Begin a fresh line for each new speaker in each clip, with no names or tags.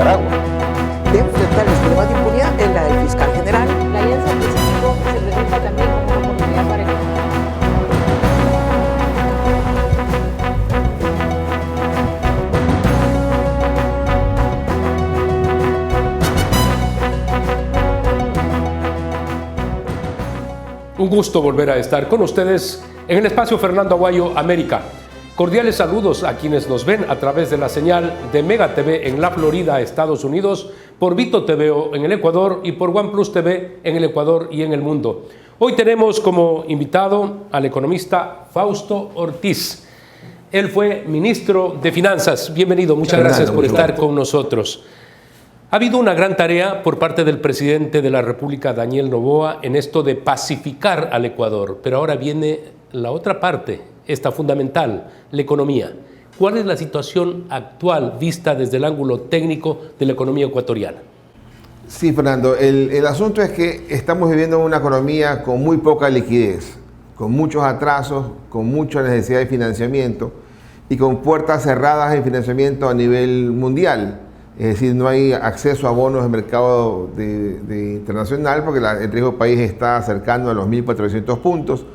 Nicaragua.
De enfrentar los problemas de impunidad en la del fiscal general.
La alianza del Pacífico se presenta también como una oportunidad para el...
Un gusto volver a estar con ustedes en el espacio Fernando Aguayo América. Cordiales saludos a quienes nos ven a través de la señal de Mega TV en la Florida, Estados Unidos, por Vito TVO en el Ecuador y por OnePlus TV en el Ecuador y en el mundo. Hoy tenemos como invitado al economista Fausto Ortiz. Él fue ministro de Finanzas. Bienvenido, muchas gracias por estar con nosotros. Ha habido una gran tarea por parte del presidente de la República, Daniel Noboa, en esto de pacificar al Ecuador. Pero ahora viene la otra parte, esta fundamental, la economía. ¿Cuál es la situación actual vista desde el ángulo técnico de la economía ecuatoriana?
Sí, Fernando, el asunto es que estamos viviendo una economía con muy poca liquidez, con muchos atrasos, con mucha necesidad de financiamiento y con puertas cerradas de financiamiento a nivel mundial. Es decir, no hay acceso a bonos de mercado de internacional porque el riesgo país está acercando a los 1.400 puntos,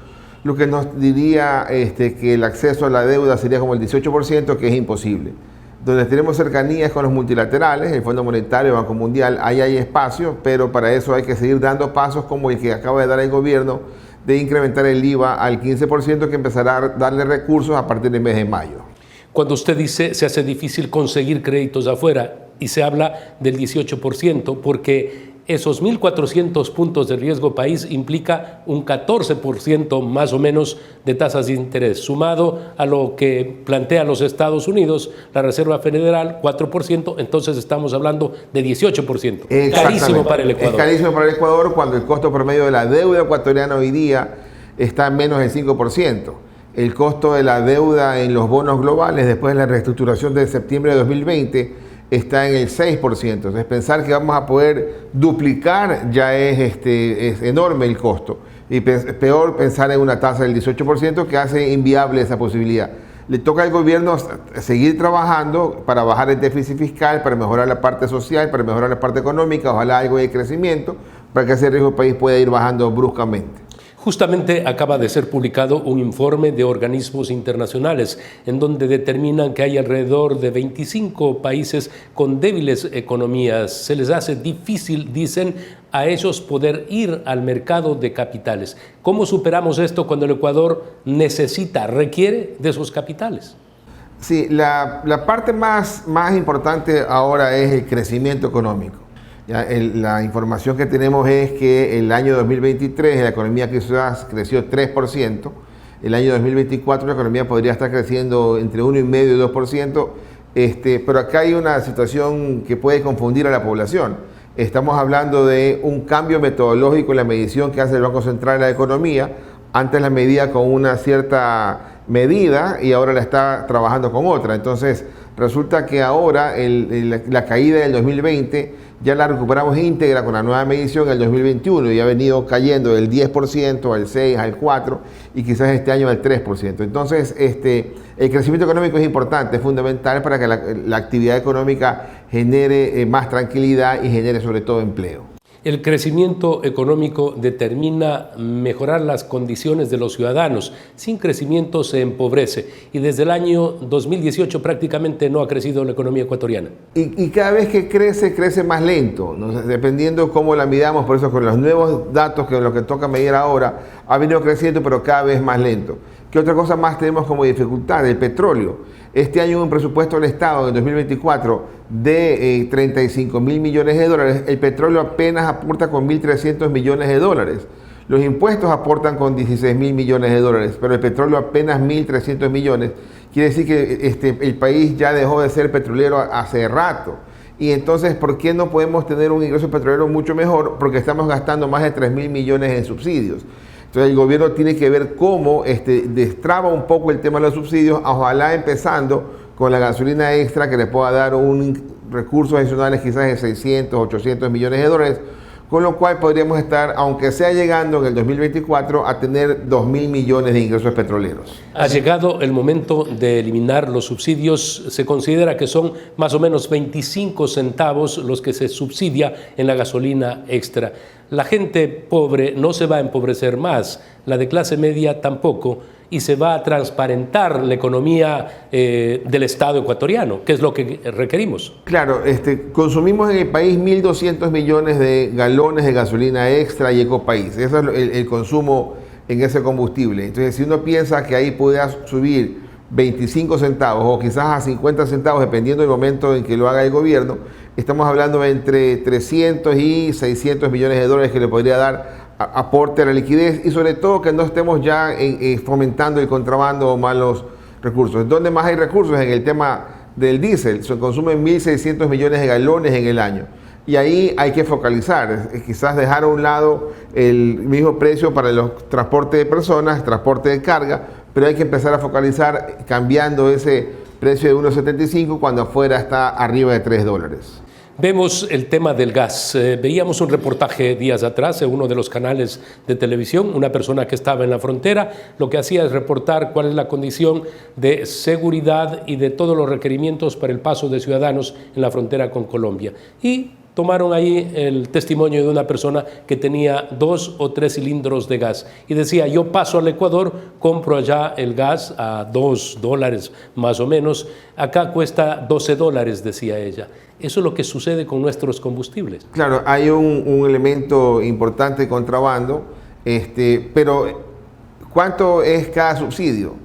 lo que nos diría que el acceso a la deuda sería como el 18%, que es imposible. Donde tenemos cercanías con los multilaterales, el Fondo Monetario, el Banco Mundial, ahí hay espacio, pero para eso hay que seguir dando pasos como el que acaba de dar el gobierno de incrementar el IVA al 15%, que empezará a darle recursos a partir del mes de mayo.
Cuando usted dice se hace difícil conseguir créditos afuera y se habla del 18%, porque esos 1.400 puntos de riesgo país implica un 14% más o menos de tasas de interés, sumado a lo que plantea los Estados Unidos, la Reserva Federal, 4%, entonces estamos hablando de 18%. Carísimo para el Ecuador.
Es carísimo para el Ecuador cuando el costo promedio de la deuda ecuatoriana hoy día está en menos del 5%. El costo de la deuda en los bonos globales después de la reestructuración de septiembre de 2020 está en el 6%. Entonces, pensar que vamos a poder duplicar ya es enorme el costo. Y peor pensar en una tasa del 18% que hace inviable esa posibilidad. Le toca al gobierno seguir trabajando para bajar el déficit fiscal, para mejorar la parte social, para mejorar la parte económica, ojalá algo de crecimiento, para que ese riesgo país pueda ir bajando bruscamente.
Justamente acaba de ser publicado un informe de organismos internacionales en donde determinan que hay alrededor de 25 países con débiles economías. Se les hace difícil, dicen, a ellos poder ir al mercado de capitales. ¿Cómo superamos esto cuando el Ecuador requiere de esos capitales?
Sí, la parte más importante ahora es el crecimiento económico. La información que tenemos es que el año 2023 la economía quizás creció 3%, el año 2024 la economía podría estar creciendo entre 1,5% y 2%, pero acá hay una situación que puede confundir a la población. Estamos hablando de un cambio metodológico en la medición que hace el Banco Central de la economía. Antes la medía con una cierta medida y ahora la está trabajando con otra. Entonces resulta que ahora la caída del 2020 ya la recuperamos íntegra con la nueva medición en el 2021 y ha venido cayendo del 10% al 6%, al 4% y quizás este año al 3%. Entonces el crecimiento económico es importante, es fundamental para que la actividad económica genere más tranquilidad y genere sobre todo empleo.
El crecimiento económico determina mejorar las condiciones de los ciudadanos. Sin crecimiento se empobrece y desde el año 2018 prácticamente no ha crecido la economía ecuatoriana.
Y cada vez que crece más lento, ¿no? Dependiendo cómo la midamos. Por eso con los nuevos datos que lo que toca medir ahora ha venido creciendo pero cada vez más lento. ¿Qué otra cosa más tenemos como dificultad? El petróleo. Este año hubo un presupuesto del Estado en 2024 de 35.000 millones de dólares. El petróleo apenas aporta con 1.300 millones de dólares. Los impuestos aportan con 16.000 millones de dólares, pero el petróleo apenas 1.300 millones. Quiere decir que el país ya dejó de ser petrolero hace rato. Y entonces, ¿por qué no podemos tener un ingreso petrolero mucho mejor? Porque estamos gastando más de 3.000 millones en subsidios. Entonces el gobierno tiene que ver cómo destraba un poco el tema de los subsidios, ojalá empezando con la gasolina extra que le pueda dar un recursos adicionales quizás de 600, 800 millones de dólares, con lo cual podríamos estar, aunque sea llegando en el 2024, a tener 2.000 millones de ingresos petroleros.
Ha llegado el momento de eliminar los subsidios. Se considera que son más o menos 25 centavos los que se subsidia en la gasolina extra. La gente pobre no se va a empobrecer más, la de clase media tampoco, y se va a transparentar la economía del Estado ecuatoriano, que es lo que requerimos.
Claro, consumimos en el país 1.200 millones de galones de gasolina extra y ecopaís. Ese es el consumo en ese combustible. Entonces, si uno piensa que ahí pueda subir 25 centavos o quizás a 50 centavos, dependiendo del momento en que lo haga el gobierno, estamos hablando de entre 300 y 600 millones de dólares que le podría dar aporte a la liquidez, y sobre todo que no estemos ya fomentando el contrabando o malos recursos. ¿Dónde más hay recursos? En el tema del diésel. Se consumen 1.600 millones de galones en el año. Y ahí hay que focalizar, quizás dejar a un lado el mismo precio para los transportes de personas, transporte de carga, pero hay que empezar a focalizar cambiando ese precio de 1.75 cuando afuera está arriba de $3.
Vemos el tema del gas. Veíamos un reportaje días atrás en uno de los canales de televisión, una persona que estaba en la frontera, lo que hacía es reportar cuál es la condición de seguridad y de todos los requerimientos para el paso de ciudadanos en la frontera con Colombia. Y tomaron ahí el testimonio de una persona que tenía 2 o 3 cilindros de gas y decía: yo paso al Ecuador, compro allá el gas a $2 más o menos, acá cuesta $12, decía ella. Eso es lo que sucede con nuestros combustibles.
Claro, hay un elemento importante de contrabando, pero ¿cuánto es cada subsidio?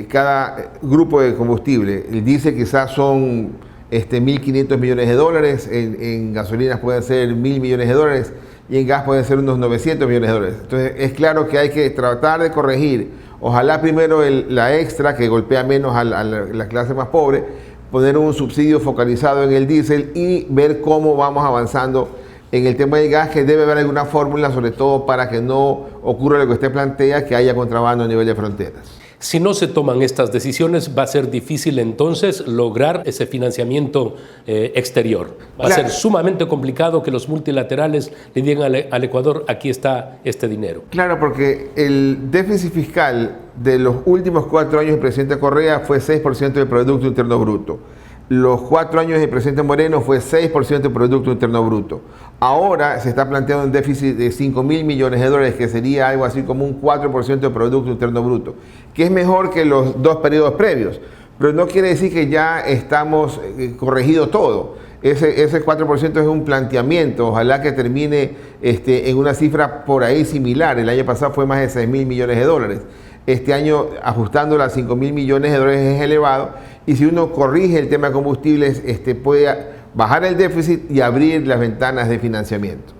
Cada grupo de combustible. El diésel quizás son 1.500 millones de dólares, en gasolinas pueden ser 1.000 millones de dólares y en gas pueden ser unos 900 millones de dólares. Entonces es claro que hay que tratar de corregir, ojalá primero la extra que golpea menos a la clase más pobre, poner un subsidio focalizado en el diésel y ver cómo vamos avanzando en el tema del gas, que debe haber alguna fórmula, sobre todo para que no ocurra lo que usted plantea, que haya contrabando a nivel de fronteras.
Si no se toman estas decisiones, va a ser difícil entonces lograr ese financiamiento exterior. Va a ser sumamente complicado que los multilaterales le digan al Ecuador: aquí está este dinero.
Claro, porque el déficit fiscal de los últimos 4 años del presidente Correa fue 6% del Producto Interno Bruto. Los 4 años del presidente Moreno fue 6% del Producto Interno Bruto. Ahora se está planteando un déficit de 5.000 millones de dólares, que sería algo así como un 4% del Producto Interno Bruto, que es mejor que los 2 periodos previos, pero no quiere decir que ya estamos corregido todo. Ese 4% es un planteamiento, ojalá que termine en una cifra por ahí similar. El año pasado fue más de 6.000 millones de dólares. Este año, ajustando a 5.000 millones de dólares, es elevado, y si uno corrige el tema de combustibles, puede bajar el déficit y abrir las ventanas de financiamiento.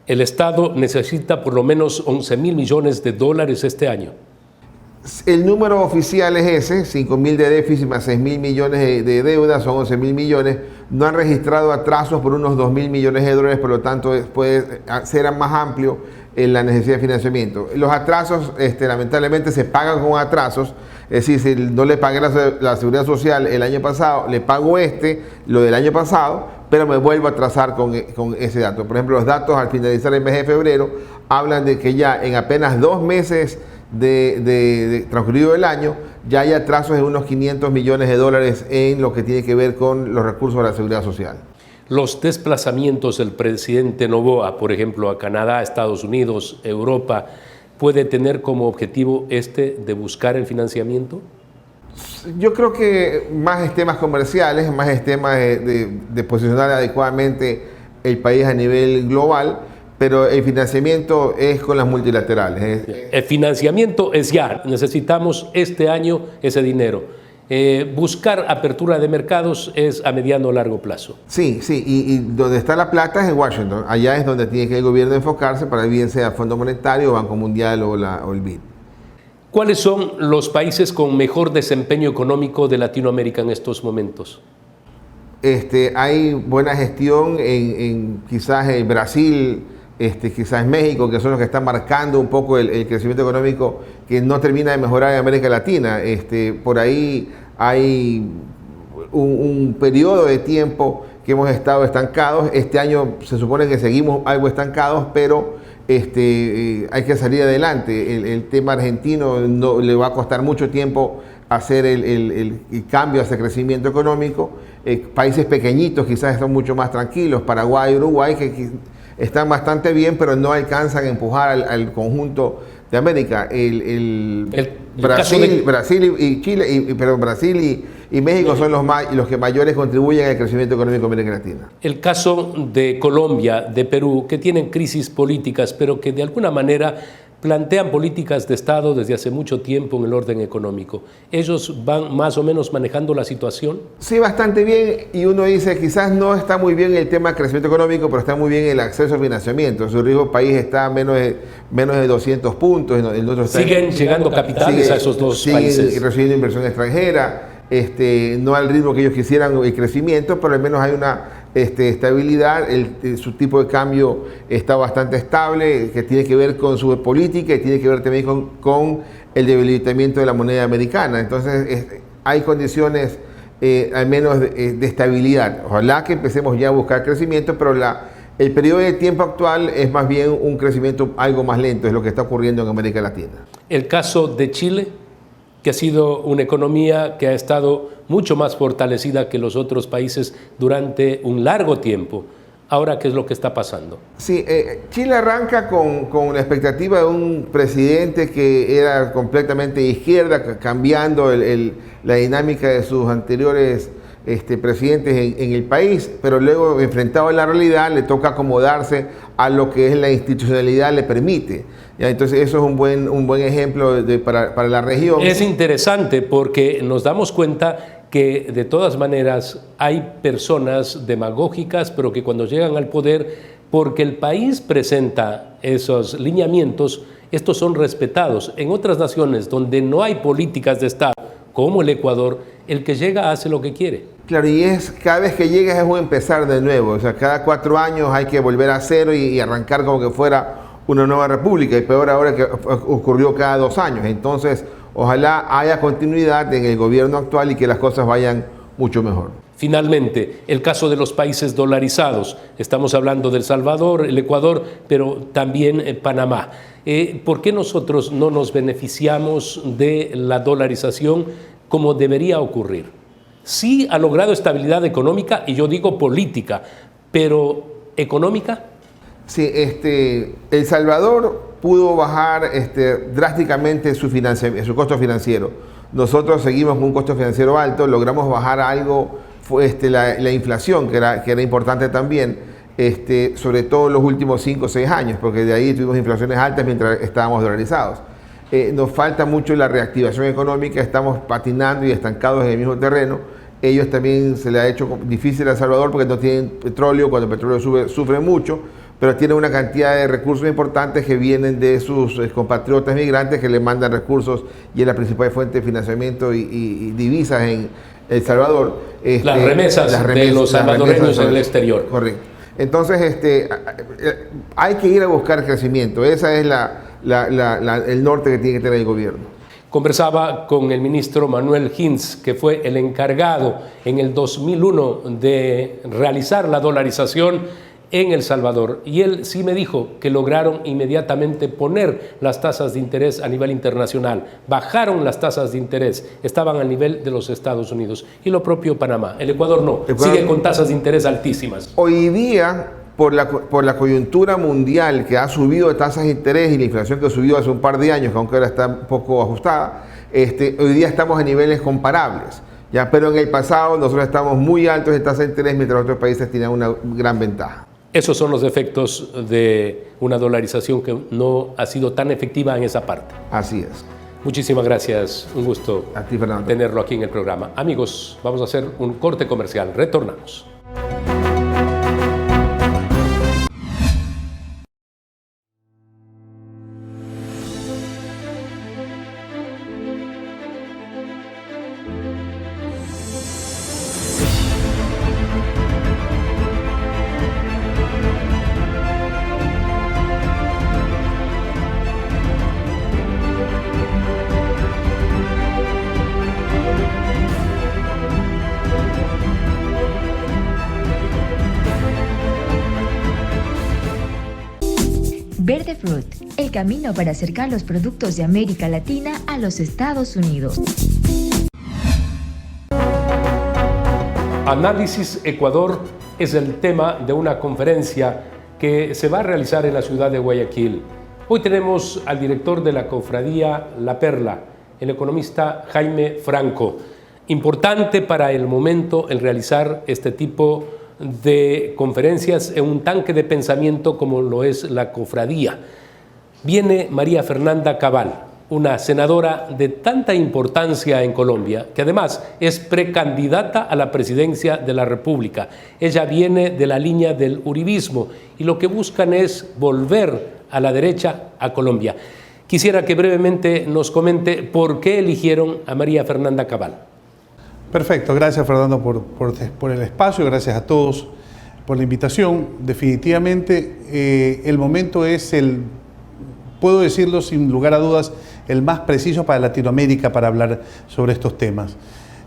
El Estado necesita por lo menos 11.000 millones de dólares este año.
El número oficial es ese: 5.000 de déficit más 6.000 millones de deuda, son 11.000 millones. No han registrado atrasos por unos 2.000 millones de dólares, por lo tanto puede ser más amplio en la necesidad de financiamiento. Los atrasos lamentablemente se pagan con atrasos, es decir, si no le pagué la seguridad social el año pasado, le pago lo del año pasado, pero me vuelvo a atrasar con ese dato. Por ejemplo, los datos al finalizar el mes de febrero hablan de que ya en apenas 2 meses de transcurrido el año, ya hay atrasos de unos 500 millones de dólares en lo que tiene que ver con los recursos de la seguridad social.
Los desplazamientos del presidente Noboa, por ejemplo, a Canadá, Estados Unidos, Europa, ¿puede tener como objetivo de buscar el financiamiento?
Yo creo que más temas comerciales, más temas de posicionar adecuadamente el país a nivel global, pero el financiamiento es con las multilaterales.
El financiamiento es ya, necesitamos este año ese dinero. Buscar apertura de mercados es a mediano o largo plazo.
Sí, y donde está la plata es en Washington. Allá es donde tiene que el gobierno enfocarse, para bien sea Fondo Monetario, Banco Mundial o el BID.
¿Cuáles son los países con mejor desempeño económico de Latinoamérica en estos momentos?
Hay buena gestión en quizás en Brasil, quizás México, que son los que están marcando un poco el crecimiento económico, que no termina de mejorar en América Latina. Por ahí hay un periodo de tiempo que hemos estado estancados. Este año se supone que seguimos algo estancados, pero hay que salir adelante. El tema argentino no le va a costar mucho tiempo hacer el cambio hacia crecimiento económico. Países pequeñitos quizás están mucho más tranquilos, Paraguay, Uruguay, que están bastante bien, pero no alcanzan a empujar al conjunto de América. Brasil y Chile, pero Brasil y México son los que mayores contribuyen al crecimiento económico de América Latina.
El caso de Colombia, de Perú, que tienen crisis políticas, pero que de alguna manera plantean políticas de Estado desde hace mucho tiempo en el orden económico. ¿Ellos van más o menos manejando la situación?
Sí, bastante bien, y uno dice, quizás no está muy bien el tema de crecimiento económico, pero está muy bien el acceso al financiamiento. Su riesgo país está a menos de 200 puntos.
¿Siguen llegando capitales a esos dos países?
Siguen recibiendo inversión extranjera, no al ritmo que ellos quisieran el crecimiento, pero al menos hay una estabilidad. Su tipo de cambio está bastante estable, que tiene que ver con su política y tiene que ver también con el debilitamiento de la moneda americana. Entonces hay condiciones al menos de estabilidad. Ojalá que empecemos ya a buscar crecimiento, pero el periodo de tiempo actual es más bien un crecimiento algo más lento, es lo que está ocurriendo en América Latina.
El caso de Chile, que ha sido una economía que ha estado mucho más fortalecida que los otros países durante un largo tiempo. Ahora, ¿qué es lo que está pasando?
Sí, Chile arranca con la expectativa de un presidente que era completamente de izquierda, cambiando la dinámica de sus anteriores presidentes en el país, pero luego, enfrentado a la realidad, le toca acomodarse a lo que es la institucionalidad le permite. ¿Ya? Entonces eso es un buen ejemplo para la región.
Es interesante porque nos damos cuenta que de todas maneras hay personas demagógicas, pero que cuando llegan al poder, porque el país presenta esos lineamientos, estos son respetados. En otras naciones donde no hay políticas de Estado, como el Ecuador, el que llega hace lo que quiere.
Claro, y cada vez que llegas es un empezar de nuevo. O sea, cada 4 años hay que volver a cero y arrancar como que fuera una nueva república, y peor ahora que ocurrió cada 2 años. Entonces, ojalá haya continuidad en el gobierno actual y que las cosas vayan mucho mejor.
Finalmente, el caso de los países dolarizados. Estamos hablando de El Salvador, el Ecuador, pero también Panamá. ¿Por qué nosotros no nos beneficiamos de la dolarización como debería ocurrir? Sí ha logrado estabilidad económica, y yo digo política, pero ¿económica?
Sí, El Salvador pudo bajar drásticamente su costo financiero. Nosotros seguimos con un costo financiero alto, logramos bajar algo, fue la inflación, que era importante también, sobre todo en los últimos 5 o 6 años, porque de ahí tuvimos inflaciones altas mientras estábamos dolarizados. Nos falta mucho la reactivación económica, estamos patinando y estancados en el mismo terreno. Ellos también se les ha hecho difícil a El Salvador porque no tienen petróleo, cuando el petróleo sube, sufren mucho, pero tienen una cantidad de recursos importantes que vienen de sus compatriotas migrantes que les mandan recursos, y es la principal fuente de financiamiento y divisas en El Salvador.
Las remesas de los salvadoreños en el exterior.
Correcto. Entonces, hay que ir a buscar crecimiento. Esa es el norte que tiene que tener el gobierno.
Conversaba con el ministro Manuel Hintz, que fue el encargado en el 2001 de realizar la dolarización en El Salvador, y él sí me dijo que lograron inmediatamente poner las tasas de interés a nivel internacional, bajaron las tasas de interés, estaban al nivel de los Estados Unidos, y lo propio Panamá. El Ecuador no, sigue con tasas de interés altísimas.
Hoy día, por la coyuntura mundial que ha subido de tasas de interés y la inflación que subió hace un par de años, que aunque ahora está un poco ajustada, hoy día estamos a niveles comparables. ¿Ya? Pero en el pasado nosotros estamos muy altos en tasas de interés, mientras otros países tenían una gran ventaja.
Esos son los efectos de una dolarización que no ha sido tan efectiva en esa parte.
Así es.
Muchísimas gracias, un gusto
a ti, Fernando,
tenerlo aquí en el programa. Amigos, vamos a hacer un corte comercial, retornamos.
Verde Fruit, el camino para acercar los productos de América Latina a los Estados Unidos.
Análisis Ecuador es el tema de una conferencia que se va a realizar en la ciudad de Guayaquil. Hoy tenemos al director de la cofradía La Perla, el economista Jaime Franco. Importante para el momento el realizar este tipo de conferencias en un tanque de pensamiento como lo es la cofradía. Viene María Fernanda Cabal, una senadora de tanta importancia en Colombia, que además es precandidata a la presidencia de la República. Ella viene de la línea del uribismo y lo que buscan es volver a la derecha a Colombia. Quisiera que brevemente nos comente por qué eligieron a María Fernanda Cabal.
Perfecto, gracias Fernando por el espacio, gracias a todos por la invitación. Definitivamente el momento es puedo decirlo sin lugar a dudas, el más preciso para Latinoamérica para hablar sobre estos temas.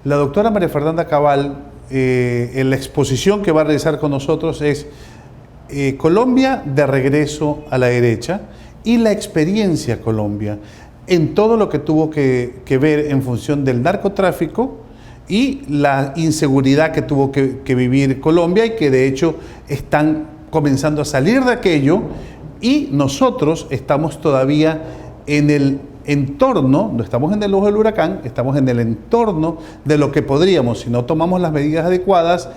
La doctora María Fernanda Cabal, en la exposición que va a realizar con nosotros es Colombia de regreso a la derecha y la experiencia Colombia en todo lo que tuvo que ver en función del narcotráfico y la inseguridad que tuvo que vivir Colombia y que de hecho están comenzando a salir de aquello y nosotros estamos todavía en el entorno, no estamos en el ojo del huracán, estamos en el entorno de lo que podríamos, si no tomamos las medidas adecuadas,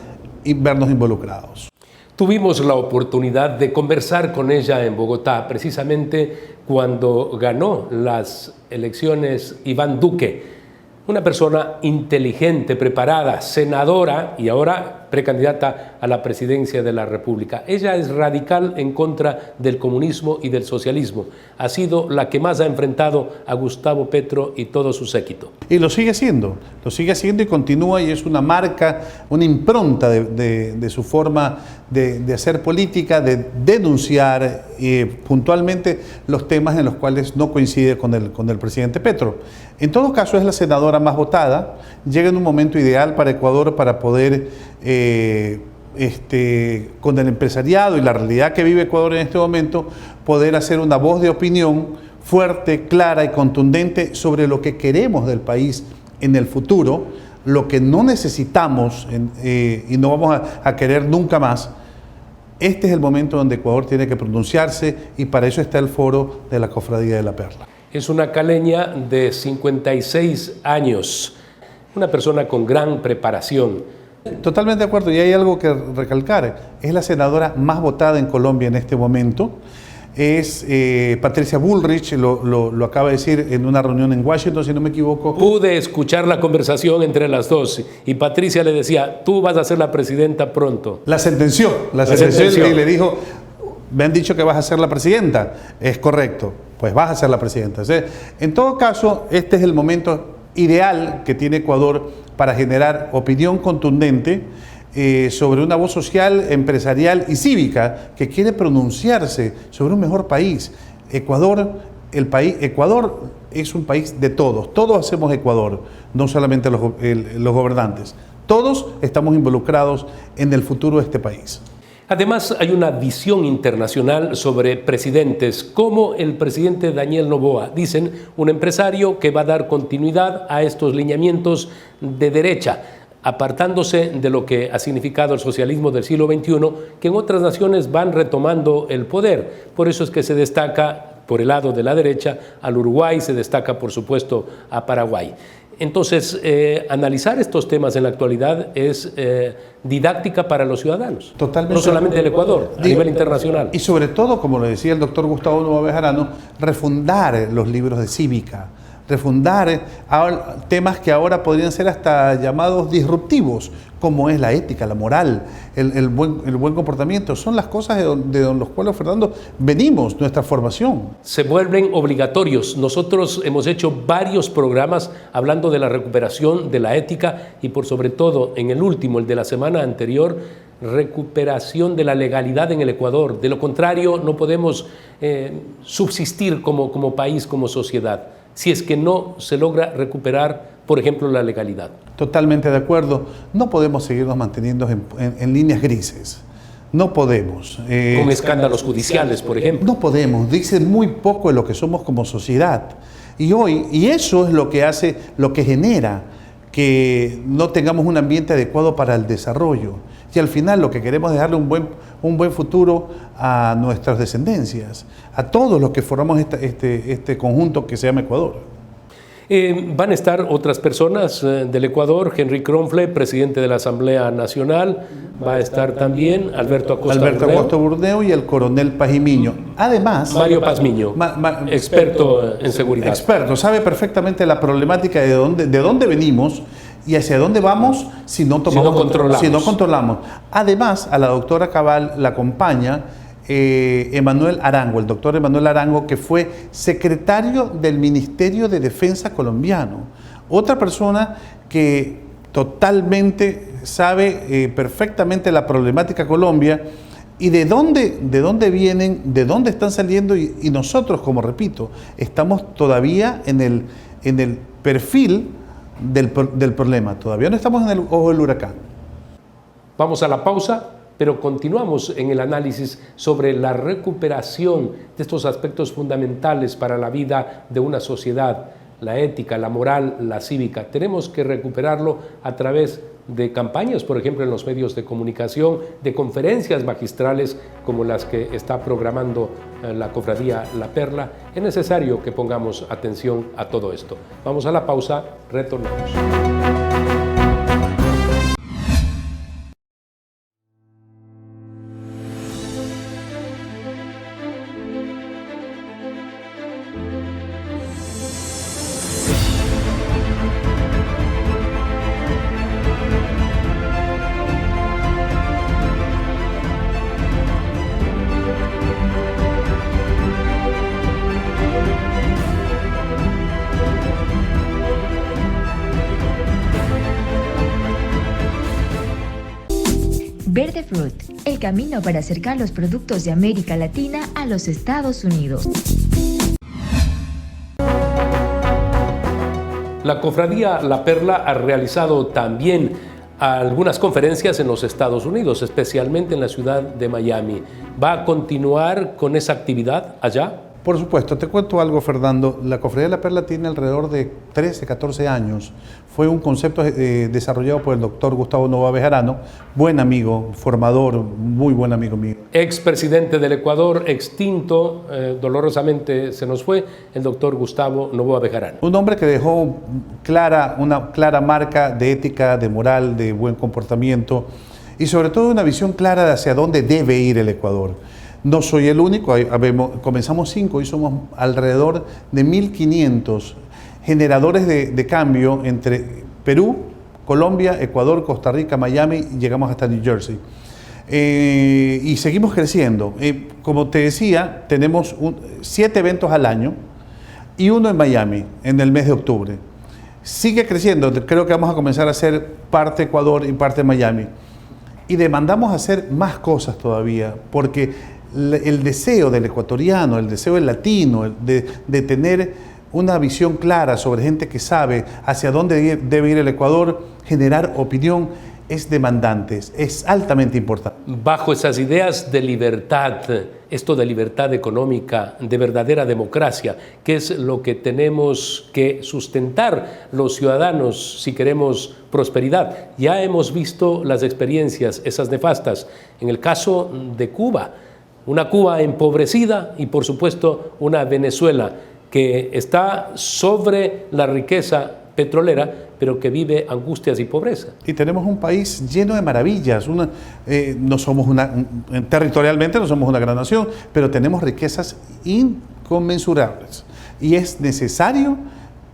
y vernos involucrados.
Tuvimos la oportunidad de conversar con ella en Bogotá, precisamente cuando ganó las elecciones Iván Duque, una persona inteligente, preparada, senadora y ahora precandidata a la presidencia de la República. Ella es radical en contra del comunismo y del socialismo. Ha sido la que más ha enfrentado a Gustavo Petro y todo su séquito.
Y lo sigue haciendo y continúa y es una marca, una impronta de su forma de hacer política, de denunciar puntualmente los temas en los cuales no coincide con el presidente Petro. En todo caso es la senadora más votada, llega en un momento ideal para Ecuador para poder con el empresariado y la realidad que vive Ecuador en este momento, poder hacer una voz de opinión fuerte, clara y contundente sobre lo que queremos del país en el futuro, lo que no necesitamos y no vamos a querer nunca más. Este es el momento donde Ecuador tiene que pronunciarse y para eso está el foro de la Cofradía de la Perla.
Es una caleña de 56 años, una persona con gran preparación.
Totalmente de acuerdo, y hay algo que recalcar, es la senadora más votada en Colombia en este momento, es Patricia Bullrich, lo acaba de decir en una reunión en Washington, si no me equivoco.
Pude escuchar la conversación entre las dos y Patricia le decía, tú vas a ser la presidenta pronto.
La sentenció y le dijo, me han dicho que vas a ser la presidenta, es correcto, pues vas a ser la presidenta. O sea, en todo caso, este es el momento ideal que tiene Ecuador para generar opinión contundente sobre una voz social, empresarial y cívica que quiere pronunciarse sobre un mejor país. Ecuador es un país de todos hacemos Ecuador, no solamente los gobernantes. Todos estamos involucrados en el futuro de este país.
Además, hay una visión internacional sobre presidentes, como el presidente Daniel Noboa. Dicen, un empresario que va a dar continuidad a estos lineamientos de derecha, apartándose de lo que ha significado el socialismo del siglo XXI, que en otras naciones van retomando el poder. Por eso es que se destaca, por el lado de la derecha, al Uruguay, se destaca, por supuesto, a Paraguay. Entonces, analizar estos temas en la actualidad es didáctica para los ciudadanos,
totalmente,
no solamente del Ecuador, a nivel internacional.
Y sobre todo, como lo decía el doctor Gustavo Noboa Bejarano, refundar los libros de cívica, refundar temas que ahora podrían ser hasta llamados disruptivos, como es la ética, la moral, el buen comportamiento. Son las cosas de los cuales, Fernando, venimos, nuestra formación.
Se vuelven obligatorios. Nosotros hemos hecho varios programas hablando de la recuperación de la ética y por sobre todo, en el último, el de la semana anterior, recuperación de la legalidad en el Ecuador. De lo contrario, no podemos subsistir como país, como sociedad, si es que no se logra recuperar, por ejemplo, la legalidad.
Totalmente de acuerdo. No podemos seguirnos manteniendo en líneas grises. No podemos.
Con escándalos judiciales, por ejemplo.
No podemos, dice muy poco de lo que somos como sociedad. Y eso es lo que hace, lo que genera que no tengamos un ambiente adecuado para el desarrollo. Y al final lo que queremos es darle un buen futuro a nuestras descendencias, a todos los que formamos este conjunto que se llama Ecuador.
Van a estar otras personas del Ecuador, Henry Kronfle, presidente de la Asamblea Nacional, va a estar también Alberto Acosta
Burneo y el coronel Pazmiño. Además,
Mario Pazmiño, experto en seguridad.
Experto, sabe perfectamente la problemática de dónde venimos y hacia dónde vamos si no controlamos. Además, a la doctora Cabal la acompaña Emanuel Arango, el doctor Emanuel Arango, que fue secretario del Ministerio de Defensa colombiano. Otra persona que totalmente sabe perfectamente la problemática Colombia y de dónde vienen, de dónde están saliendo y nosotros, como repito, estamos todavía en el perfil del problema. Todavía no estamos en el ojo del huracán.
Vamos a la pausa, pero continuamos en el análisis sobre la recuperación de estos aspectos fundamentales para la vida de una sociedad, la ética, la moral, la cívica. Tenemos que recuperarlo a través de campañas, por ejemplo, en los medios de comunicación, de conferencias magistrales como las que está programando la Cofradía La Perla. Es necesario que pongamos atención a todo esto. Vamos a la pausa, retornamos.
Verde Fruit, el camino para acercar los productos de América Latina a los Estados Unidos.
La Cofradía La Perla ha realizado también algunas conferencias en los Estados Unidos, especialmente en la ciudad de Miami. ¿Va a continuar con esa actividad allá?
Por supuesto, te cuento algo, Fernando. La Cofradía de la Perla tiene alrededor de 13, 14 años. Fue un concepto desarrollado por el doctor Gustavo Novoa Bejarano, buen amigo, formador, muy buen amigo mío.
Expresidente del Ecuador, extinto, dolorosamente se nos fue, el doctor Gustavo Novoa Bejarano.
Un hombre que dejó una clara marca de ética, de moral, de buen comportamiento y sobre todo una visión clara de hacia dónde debe ir el Ecuador. No soy el único, comenzamos 5 y somos alrededor de 1.500 generadores de cambio entre Perú, Colombia, Ecuador, Costa Rica, Miami y llegamos hasta New Jersey. Y seguimos creciendo. Como te decía, tenemos 7 eventos al año y 1 en Miami en el mes de octubre. Sigue creciendo, creo que vamos a comenzar a hacer parte Ecuador y parte Miami. Y demandamos hacer más cosas todavía, porque el deseo del ecuatoriano, el deseo del latino, de tener una visión clara sobre gente que sabe hacia dónde debe ir el Ecuador, generar opinión, es demandante, es altamente importante.
Bajo esas ideas de libertad, esto de libertad económica, de verdadera democracia, que es lo que tenemos que sustentar los ciudadanos si queremos prosperidad. Ya hemos visto las experiencias, esas nefastas, en el caso de Cuba, una Cuba empobrecida y por supuesto una Venezuela que está sobre la riqueza petrolera, pero que vive angustias y pobreza.
Y tenemos un país lleno de maravillas. No somos territorialmente no somos una gran nación, pero tenemos riquezas inconmensurables. Y es necesario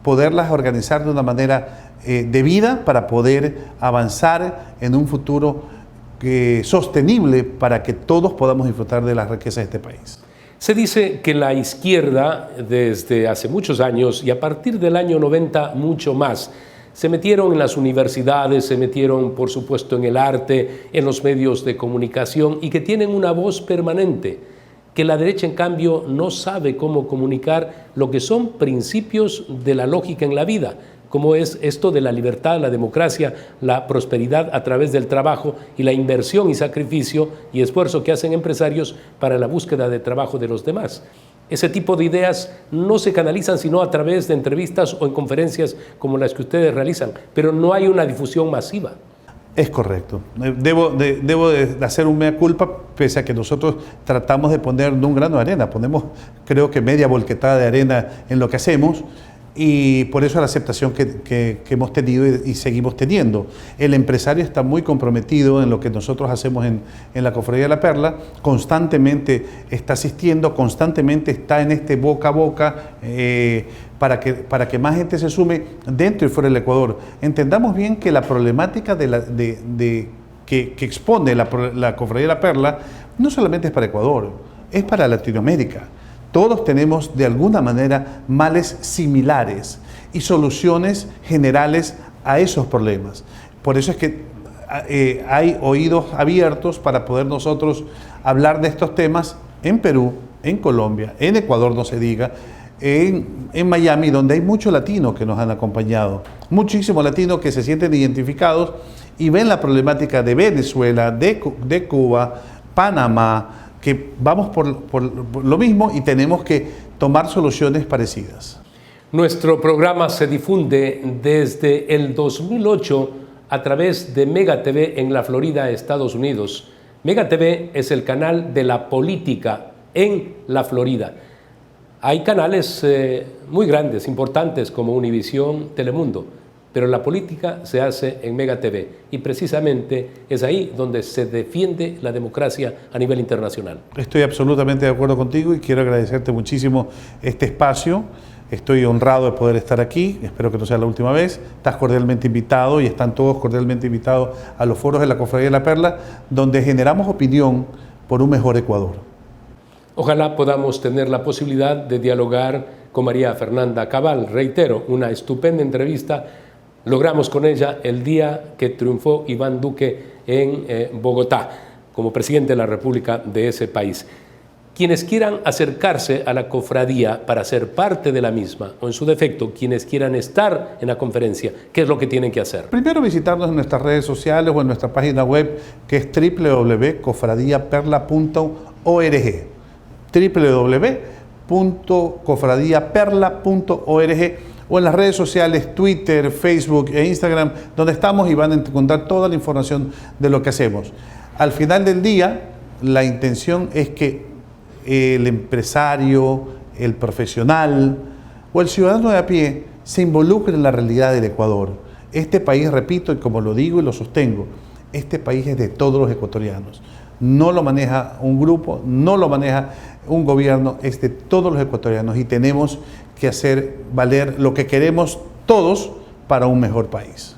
poderlas organizar de una manera debida para poder avanzar en un futuro sostenible para que todos podamos disfrutar de las riquezas de este país.
Se dice que la izquierda, desde hace muchos años y a partir del año 90 mucho más, se metieron en las universidades, se metieron por supuesto en el arte, en los medios de comunicación y que tienen una voz permanente, que la derecha en cambio no sabe cómo comunicar lo que son principios de la lógica en la vida, como es esto de la libertad, la democracia, la prosperidad a través del trabajo y la inversión y sacrificio y esfuerzo que hacen empresarios para la búsqueda de trabajo de los demás. Ese tipo de ideas no se canalizan sino a través de entrevistas o en conferencias como las que ustedes realizan, pero no hay una difusión masiva.
Es correcto. Debo de hacer un mea culpa, pese a que nosotros tratamos de poner no un grano de arena, ponemos creo que media volquetada de arena en lo que hacemos, y por eso la aceptación que hemos tenido y seguimos teniendo. El empresario está muy comprometido en lo que nosotros hacemos en la Cofradía de la Perla, constantemente está asistiendo, constantemente está en este boca a boca para que más gente se sume dentro y fuera del Ecuador. Entendamos bien que la problemática que expone la Cofradía de la Perla no solamente es para Ecuador, es para Latinoamérica. Todos tenemos de alguna manera males similares y soluciones generales a esos problemas. Por eso es que hay oídos abiertos para poder nosotros hablar de estos temas en Perú, en Colombia, en Ecuador no se diga, en Miami, donde hay muchos latinos que nos han acompañado, muchísimos latinos que se sienten identificados y ven la problemática de Venezuela, de Cuba, Panamá, que vamos por lo mismo y tenemos que tomar soluciones parecidas.
Nuestro programa se difunde desde el 2008 a través de Mega TV en la Florida, Estados Unidos. Mega TV es el canal de la política en la Florida. Hay canales muy grandes, importantes, como Univisión, Telemundo, pero la política se hace en Mega TV y precisamente es ahí donde se defiende la democracia a nivel internacional.
Estoy absolutamente de acuerdo contigo y quiero agradecerte muchísimo este espacio. Estoy honrado de poder estar aquí, espero que no sea la última vez. Estás cordialmente invitado y están todos cordialmente invitados a los foros de la Cofradía de la Perla, donde generamos opinión por un mejor Ecuador.
Ojalá podamos tener la posibilidad de dialogar con María Fernanda Cabal. Reitero, una estupenda entrevista. Logramos con ella el día que triunfó Iván Duque en Bogotá como presidente de la República de ese país. Quienes quieran acercarse a la cofradía para ser parte de la misma, o en su defecto, quienes quieran estar en la conferencia, ¿qué es lo que tienen que hacer? Primero
visitarnos en nuestras redes sociales o en nuestra página web, que es www.cofradiaperla.org www.cofradiaperla.org o en las redes sociales, Twitter, Facebook e Instagram, donde estamos y van a encontrar toda la información de lo que hacemos. Al final del día, la intención es que el empresario, el profesional o el ciudadano de a pie se involucre en la realidad del Ecuador. Este país, repito, y como lo digo y lo sostengo, este país es de todos los ecuatorianos. No lo maneja un grupo, no lo maneja un gobierno, es de todos los ecuatorianos y tenemos que hacer valer lo que queremos todos para un mejor país.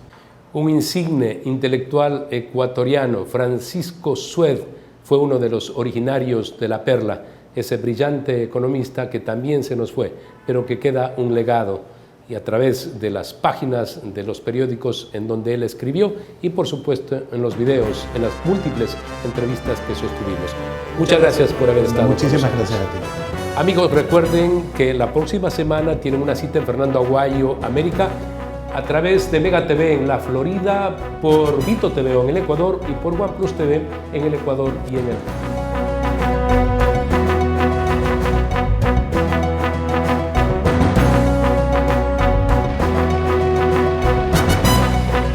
Un insigne intelectual ecuatoriano, Francisco Sued, fue uno de los originarios de La Perla, ese brillante economista que también se nos fue, pero que queda un legado y a través de las páginas de los periódicos en donde él escribió y por supuesto en los videos, en las múltiples entrevistas que sostuvimos. Muchas gracias por haber estado.
Muchísimas gracias a ti.
Amigos, recuerden que la próxima semana tienen una cita en Fernando Aguayo, América, a través de Mega TV en la Florida, por Vito TV en el Ecuador y por OnePlus TV en el Ecuador y en el mundo.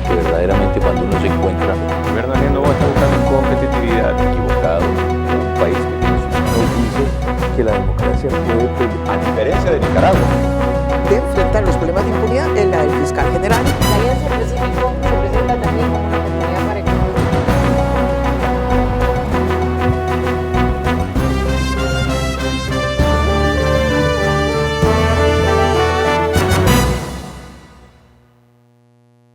Verdaderamente cuando uno se encuentra, el gobierno no va a estar buscando competitividad, equivocado, un país que tiene sus dice que la democracia puede, a diferencia de Nicaragua,
de enfrentar los problemas de impunidad en la